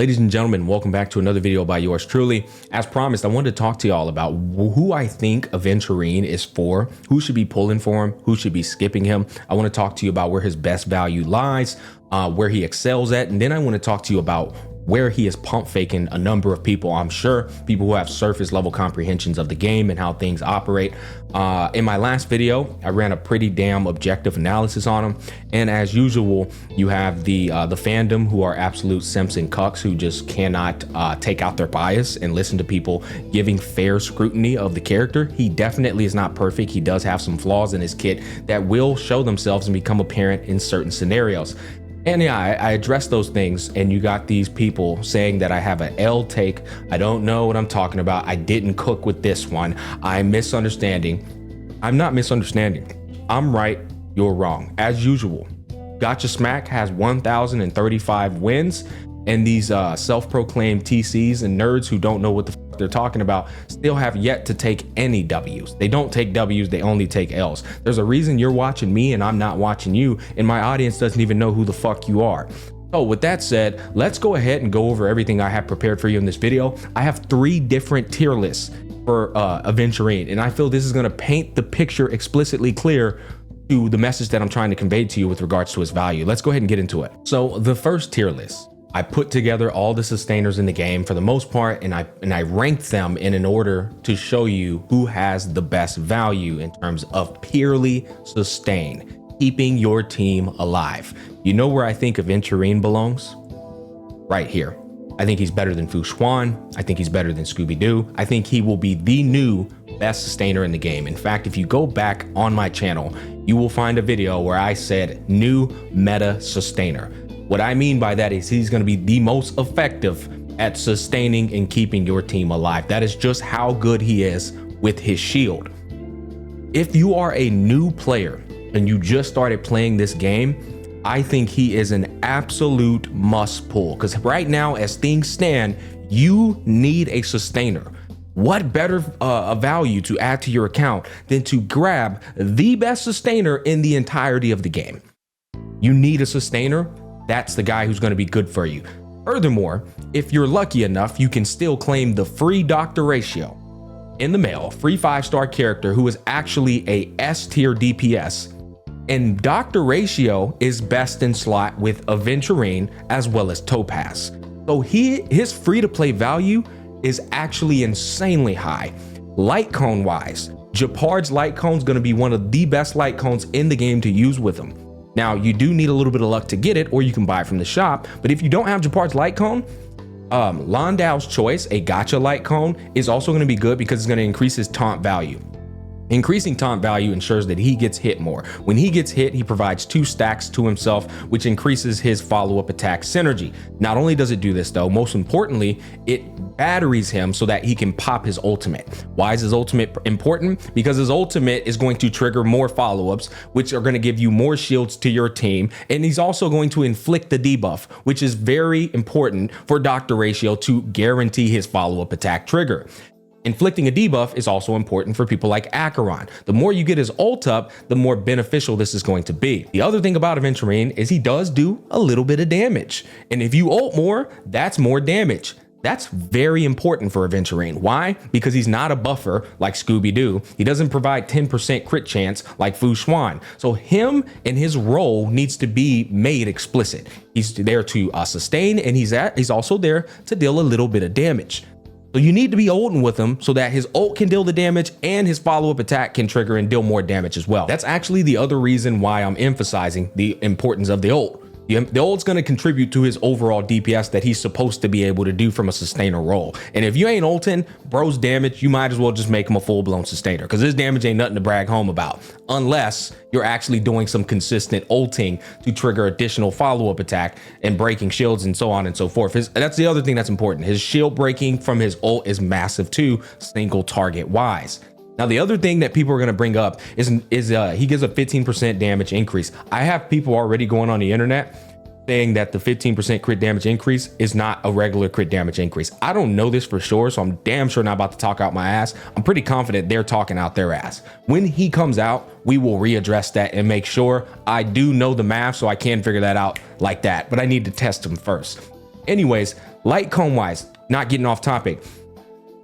Ladies and gentlemen, welcome back to another video by yours truly. As promised, I wanted to talk to y'all about who I think Aventurine is for, who should be pulling for him, who should be skipping him. I want to talk to you about where his best value lies, where he excels at, and then I want to talk to you about where he is pump faking a number of people. I'm sure people who have surface level comprehensions of the game and how things operate. In my last video, I ran a pretty damn objective analysis on him. And as usual, you have the fandom who are absolute simps and cucks who just cannot take out their bias and listen to people giving fair scrutiny of the character. He definitely is not perfect. He does have some flaws in his kit that will show themselves and become apparent in certain scenarios. And yeah, I addressed those things, and you got these people saying that I have an L take. I don't know what I'm talking about. I didn't cook with this one. I'm misunderstanding. I'm not misunderstanding. I'm right. You're wrong. As usual, Gacha Smack has 1,035 wins, and these self-proclaimed TCs and nerds who don't know what the fuck they're talking about still have yet to take any W's. They don't take W's, they only take L's. There's a reason you're watching me and I'm not watching you, and my audience doesn't even know who the fuck you are. So with that said, let's go ahead and go over everything I have prepared for you in this video. I have 3 different tier lists for Aventurine, and I feel this is going to paint the picture explicitly clear to the message that I'm trying to convey to you with regards to his value. Let's go ahead and get into it. So the first tier list, I put together all the sustainers in the game for the most part, and I ranked them in an order to show you who has the best value in terms of purely sustain, keeping your team alive. You know where I think Aventurine belongs? Right here. I think he's better than Fu Xuan. I think he's better than Scooby-Doo. I think he will be the new best sustainer in the game. In fact, if you go back on my channel, you will find a video where I said new meta sustainer. What I mean by that is he's going to be the most effective at sustaining and keeping your team alive. That is just how good he is with his shield. If you are a new player and you just started playing this game, I think he is an absolute must pull, because right now, as things stand, you need a sustainer. What better value to add to your account than to grab the best sustainer in the entirety of the game? You need a sustainer. That's the guy who's going to be good for you. Furthermore, if you're lucky enough, you can still claim the free Dr. Ratio in the mail, free 5-star character who is actually a S tier DPS. And Dr. Ratio is best in slot with Aventurine as well as Topaz. So his free to play value is actually insanely high. Light cone wise, Japard's light cone is going to be one of the best light cones in the game to use with him. Now, you do need a little bit of luck to get it, or you can buy it from the shop. But if you don't have Japard's light cone, Landau's Choice, a Gacha light cone, is also going to be good because it's going to increase his taunt value. Increasing taunt value ensures that he gets hit more. When he gets hit, he provides 2 stacks to himself, which increases his follow-up attack synergy. Not only does it do this though, most importantly, it batteries him so that he can pop his ultimate. Why is his ultimate important? Because his ultimate is going to trigger more follow-ups, which are going to give you more shields to your team. And he's also going to inflict the debuff, which is very important for Dr. Ratio to guarantee his follow-up attack trigger. Inflicting a debuff is also important for people like Acheron. The more you get his ult up, the more beneficial this is going to be. The other thing about Aventurine is he does do a little bit of damage. And if you ult more, that's more damage. That's very important for Aventurine. Why? Because he's not a buffer like Scooby-Doo. He doesn't provide 10% crit chance like Fu Xuan. So him and his role needs to be made explicit. He's there to sustain, and he's also there to deal a little bit of damage. So you need to be ulting with him so that his ult can deal the damage and his follow-up attack can trigger and deal more damage as well. That's actually the other reason why I'm emphasizing the importance of the ult. The ult's going to contribute to his overall DPS that he's supposed to be able to do from a sustainer role. And if you ain't ulting bro's damage, you might as well just make him a full-blown sustainer, because his damage ain't nothing to brag home about, unless you're actually doing some consistent ulting to trigger additional follow-up attack and breaking shields and so on and so forth. That's the other thing that's important. His shield breaking from his ult is massive too, single target wise. Now, the other thing that people are going to bring up is he gives a 15% damage increase. I have people already going on the internet saying that the 15% crit damage increase is not a regular crit damage increase. I don't know this for sure, so I'm damn sure not about to talk out my ass. I'm pretty confident they're talking out their ass. When he comes out, we will readdress that and make sure. I do know the math, so I can figure that out like that, but I need to test him first. Anyways, light cone wise, not getting off topic,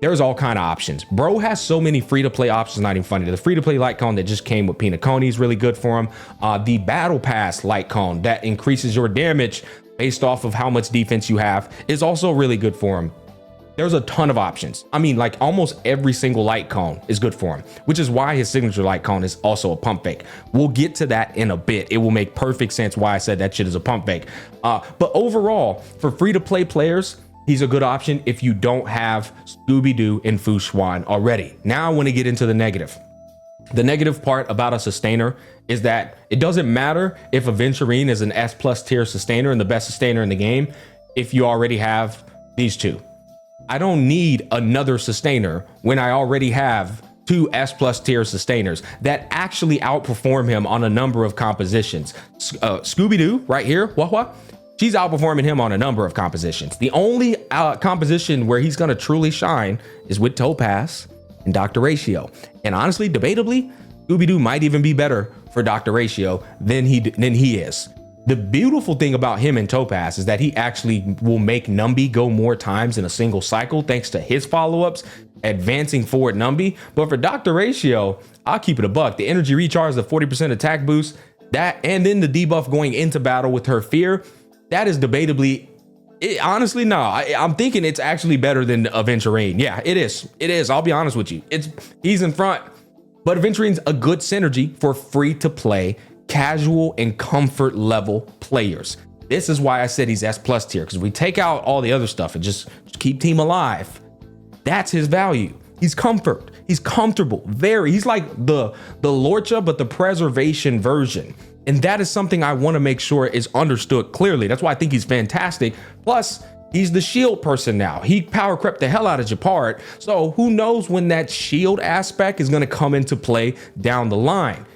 there's all kind of options. Bro has so many free-to-play options, not even funny. The free-to-play light cone that just came with Pinacone is really good for him. The battle pass light cone that increases your damage based off of how much defense you have is also really good for him. There's a ton of options. I mean, like almost every single light cone is good for him, which is why his signature light cone is also a pump fake. We'll get to that in a bit. It will make perfect sense why I said that shit is a pump fake. But overall, for free-to-play players, he's a good option if you don't have Scooby-Doo and Fu Xuan already. Now I want to get into the negative. The negative part about a sustainer is that it doesn't matter if Aventurine is an S+ tier sustainer and the best sustainer in the game if you already have these two. I don't need another sustainer when I already have two S+ tier sustainers that actually outperform him on a number of compositions. Scooby-Doo right here, she's outperforming him on a number of compositions. The only composition where he's going to truly shine is with Topaz and Dr. Ratio. And honestly, debatably, Scooby-Doo might even be better for Dr. Ratio than he is. The beautiful thing about him and Topaz is that he actually will make Numby go more times in a single cycle thanks to his follow-ups, advancing forward Numby. But for Dr. Ratio, I'll keep it a buck. The energy recharge, the 40% attack boost, that, and then the debuff going into battle with her fear, that is debatably, honestly, no, I'm thinking it's actually better than Aventurine. Yeah, it is. It is. I'll be honest with you. He's in front, but Aventurine's a good synergy for free to play, casual and comfort level players. This is why I said he's S+ tier, because we take out all the other stuff and just keep team alive. That's his value. He's comfort. He's comfortable. He's like the Lorcha, but the preservation version. And that is something I want to make sure is understood clearly. That's why I think he's fantastic. Plus, he's the shield person now. He power crept the hell out of Japard. So who knows when that shield aspect is going to come into play down the line.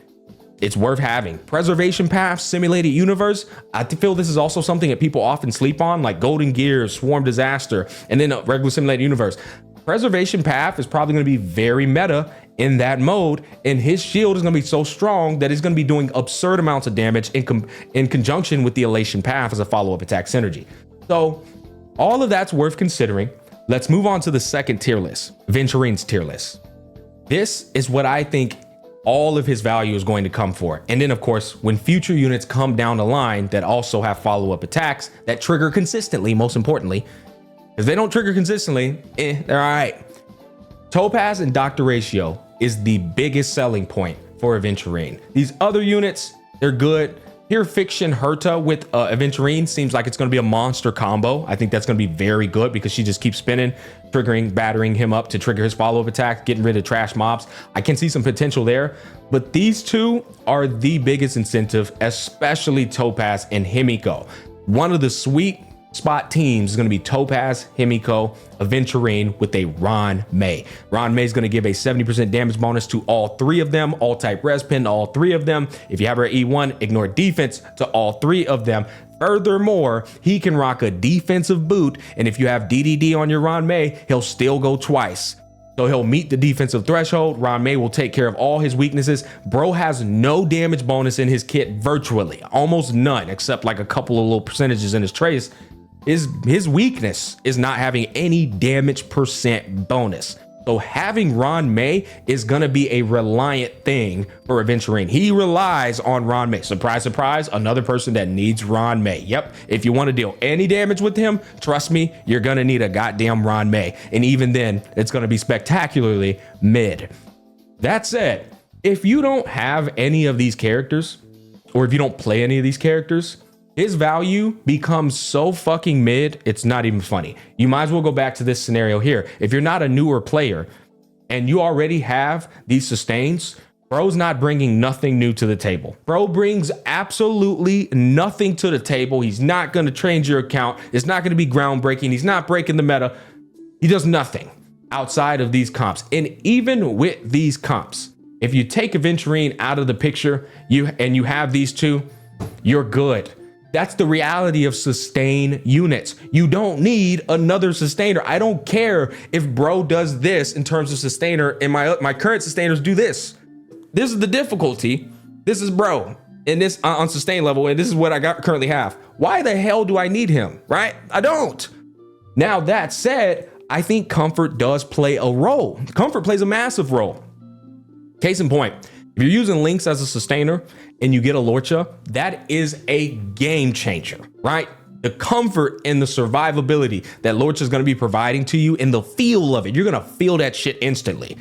It's worth having. Preservation path, simulated universe. I feel this is also something that people often sleep on, like Golden Gear, Swarm Disaster, and then a regular simulated universe. Preservation path is probably going to be very meta in that mode, and his shield is going to be so strong that it's going to be doing absurd amounts of damage in conjunction with the elation path as a follow-up attack synergy. So all of that's worth considering. Let's move on to the second tier list, Aventurine's tier list. This is what I think all of his value is going to come for. And then of course, when future units come down the line that also have follow-up attacks that trigger consistently, most importantly, if they don't trigger consistently, they're all right. Topaz and Dr. Ratio is the biggest selling point for Aventurine. These other units, they're good. Pure Fiction Herta with Aventurine seems like it's going to be a monster combo. I think that's going to be very good because she just keeps spinning, battering him up to trigger his follow-up attack, getting rid of trash mobs. I can see some potential there, but these two are the biggest incentive, especially Topaz and Himiko. One of the sweet spot teams is going to be Topaz, Himiko, Aventurine with a Ron May. Ron May is going to give a 70% damage bonus to all three of them, all type res pin to all three of them. If you have her E1, ignore defense to all three of them. Furthermore, he can rock a defensive boot, and if you have DDD on your Ron May, he'll still go twice. So he'll meet the defensive threshold. Ron May will take care of all his weaknesses. Bro has no damage bonus in his kit virtually, almost none, except like a couple of little percentages in his trace. His weakness is not having any damage percent bonus. So having Ron May is going to be a reliant thing for Aventurine. He relies on Ron May. Surprise, surprise, another person that needs Ron May. Yep, if you want to deal any damage with him, trust me, you're going to need a goddamn Ron May. And even then, it's going to be spectacularly mid. That said, if you don't have any of these characters, or if you don't play any of these characters, his value becomes so fucking mid, it's not even funny. You might as well go back to this scenario here. If you're not a newer player and you already have these sustains, bro's not bringing nothing new to the table. Bro brings absolutely nothing to the table. He's not going to change your account. It's not going to be groundbreaking. He's not breaking the meta. He does nothing outside of these comps. And even with these comps, if you take Aventurine out of the picture you have these two, you're good. That's the reality of sustain units. You don't need another sustainer. I don't care if bro does this in terms of sustainer and my current sustainers do this. This is the difficulty. This is bro. in this on sustain level, and this is what I currently have. Why the hell do I need him, right? I don't. Now, that said, I think comfort does play a role. Comfort plays a massive role. Case in point, if you're using Lynx as a sustainer and you get a Lorcha, that is a game changer, right? The comfort and the survivability that Lorcha is going to be providing to you and the feel of it, you're going to feel that shit instantly.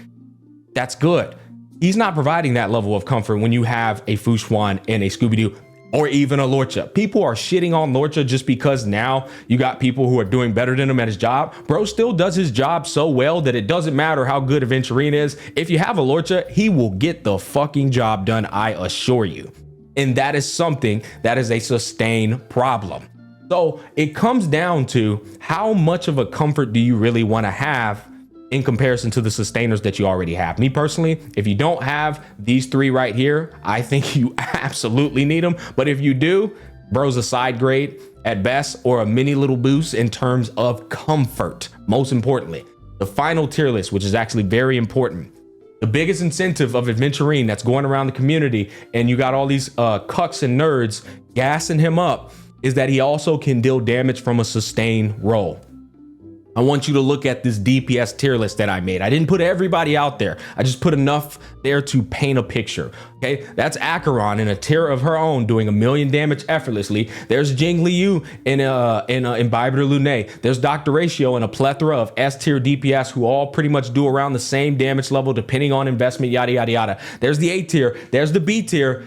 That's good. He's not providing that level of comfort when you have a Fushuan and a Scooby-Doo or even a Lorcha. People are shitting on Lorcha just because now you got people who are doing better than him at his job. Bro still does his job so well that it doesn't matter how good Aventurine is. If you have a Lorcha, he will get the fucking job done, I assure you. And that is something that is a sustained problem. So it comes down to how much of a comfort do you really want to have in comparison to the sustainers that you already have. Me personally, if you don't have these three right here, I think you absolutely need them. But if you do, bro's a side grade at best or a mini little boost in terms of comfort. Most importantly, the final tier list, which is actually very important. The biggest incentive of Aventurine that's going around the community, and you got all these cucks and nerds gassing him up, is that he also can deal damage from a sustain roll. I want you to look at this DPS tier list that I made. I didn't put everybody out there. I just put enough there to paint a picture. Okay, that's Acheron in a tier of her own doing 1,000,000 damage effortlessly. There's Jing Liu in Imbiber Lune. There's Dr. Ratio and a plethora of S tier DPS who all pretty much do around the same damage level depending on investment, yada, yada, yada. There's the A tier. There's the B tier.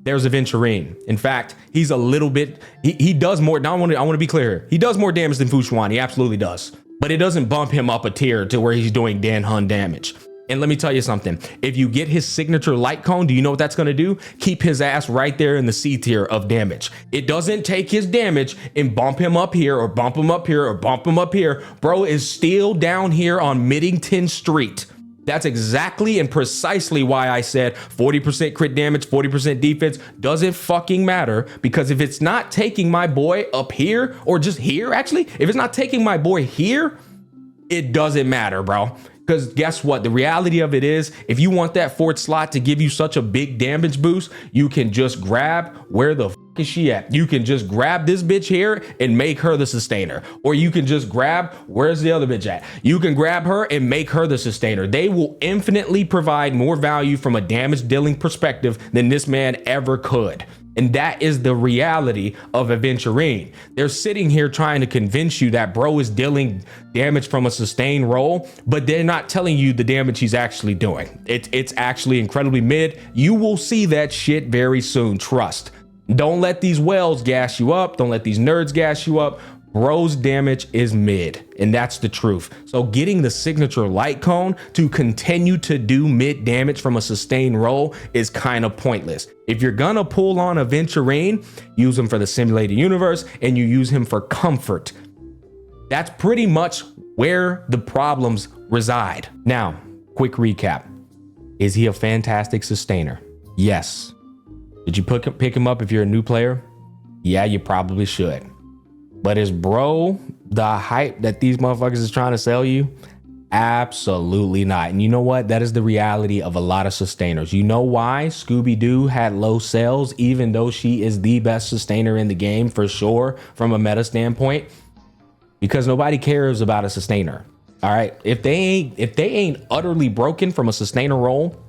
There's Aventurine. In fact, he's a little bit, he does more. Now I want to be clear here. He does more damage than Fushuan. He absolutely does. But it doesn't bump him up a tier to where he's doing Dan Hun damage. And let me tell you something. If you get his signature light cone, do you know what that's going to do? Keep his ass right there in the C tier of damage. It doesn't take his damage and bump him up here or bump him up here or bump him up here. Bro is still down here on Middington Street. That's exactly and precisely why I said 40% crit damage, 40% defense doesn't fucking matter, because if it's not taking my boy up here or just here, actually, if it's not taking my boy here, it doesn't matter, bro. Because guess what? The reality of it is, if you want that fourth slot to give you such a big damage boost, you can just grab where the fuck is she at? You can just grab this bitch here and make her the sustainer. Or you can just grab, where's the other bitch at? You can grab her and make her the sustainer. They will infinitely provide more value from a damage dealing perspective than this man ever could. And that is the reality of Aventurine. They're sitting here trying to convince you that bro is dealing damage from a sustained roll, but they're not telling you the damage he's actually doing. It's actually incredibly mid. You will see that shit very soon, trust. Don't let these whales gas you up. Don't let these nerds gas you up. Bro's damage is mid, and that's the truth. So getting the signature light cone to continue to do mid damage from a sustained roll is kind of pointless. If you're gonna pull on Aventurine, use him for the simulated universe and you use him for comfort. That's pretty much where the problems reside. Now, quick recap. Is he a fantastic sustainer? Yes. Did you pick him up if you're a new player? Yeah, you probably should. But is bro the hype that these motherfuckers is trying to sell you? Absolutely not. And you know what? That is the reality of a lot of sustainers. You know why Scooby-Doo had low sales, even though she is the best sustainer in the game for sure from a meta standpoint? Because nobody cares about a sustainer. All right. If they ain't utterly broken from a sustainer role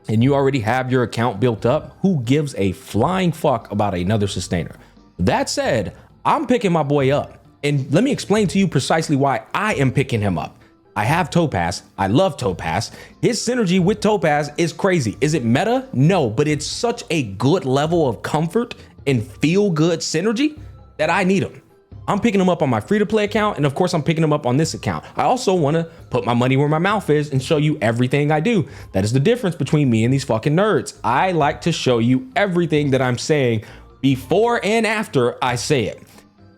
and you already have your account built up, who gives a flying fuck about another sustainer? That said, I'm picking my boy up, and let me explain to you precisely why I am picking him up. I have Topaz. I love Topaz. His synergy with Topaz is crazy. Is it meta? No, but it's such a good level of comfort and feel good synergy that I need him. I'm picking him up on my free-to-play account, and of course I'm picking him up on this account. I also want to put my money where my mouth is and show you everything I do. That is the difference between me and these fucking nerds. I like to show you everything that I'm saying before and after I say it.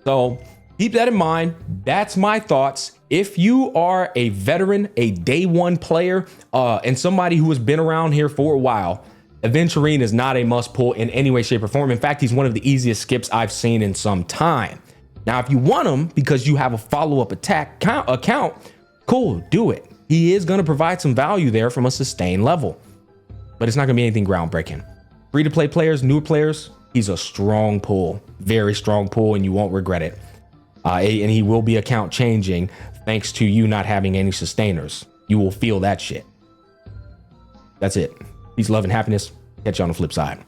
So keep that in mind. That's my thoughts. If you are a veteran, a day one player, and somebody who has been around here for a while, Aventurine is not a must pull in any way, shape, or form. In fact, he's one of the easiest skips I've seen in some time. Now, if you want him because you have a follow-up account, cool, do it. He is going to provide some value there from a sustained level, but it's not going to be anything groundbreaking. Free to play players, newer players, he's a strong pull, very strong pull, and you won't regret it. And he will be account changing thanks to you not having any sustainers. You will feel that shit. That's it. Peace, love, and happiness. Catch you on the flip side.